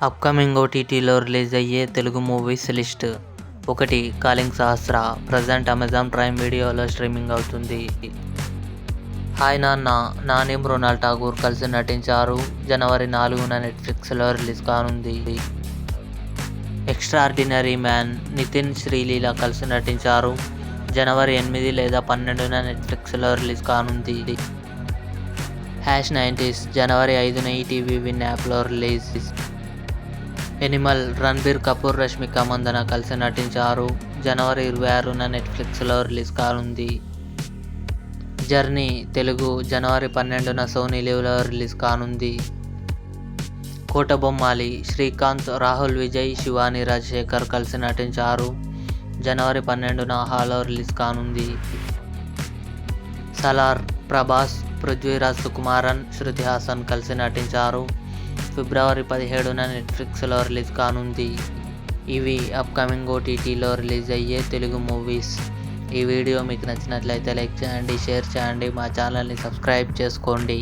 Upcoming ఓటీటీలో release అయ్యే Telugu movies list. 1. Calling సహస్ర. Present Amazon prime వీడియోలో స్ట్రీమింగ్ అవుతుంది. హాయ్ నాన్న నాని మృణాల్ ఠాగూర్ కలిసి నటించారు. జనవరి 4న నెట్ఫ్లిక్స్లో రిలీజ్ కానుంది. Extraordinary man. నితిన్ శ్రీలీల కలిసి నటించారు. జనవరి 8 లేదా 12న నెట్ఫ్లిక్స్లో రిలీజ్ కానుంది. #90s. జనవరి 5న ఈటీవీ విన్ యాప్లో రిలీజ్. ఎనిమల్. రణబీర్ కపూర్, రష్మిక మందన కలిసి నటించారు. జనవరి 26న నెట్ఫ్లిక్స్లో రిలీజ్ కానుంది. జర్నీ తెలుగు. జనవరి 12న సోనీ లివ్లో రిలీజ్ కానుంది. కోటబొమ్మాలి. శ్రీకాంత్, రాహుల్ విజయ్, శివాని రాజశేఖర్ కలిసి నటించారు. జనవరి 12న ఆహాలో రిలీజ్ కానుంది. సలార్. ప్రభాస్, పృథ్వీరాజ్ సుకుమారన్, శృతి హాసన్ కలిసి నటించారు. ఫిబ్రవరి 17న నెట్ఫ్లిక్స్లో రిలీజ్ కానుంది. ఇవి అప్కమింగ్ ఓటీటీలో రిలీజ్ అయ్యే తెలుగు మూవీస్. ఈ వీడియో మీకు నచ్చినట్లయితే లైక్ చేయండి, షేర్ చేయండి, మా ఛానల్ని సబ్స్క్రైబ్ చేసుకోండి.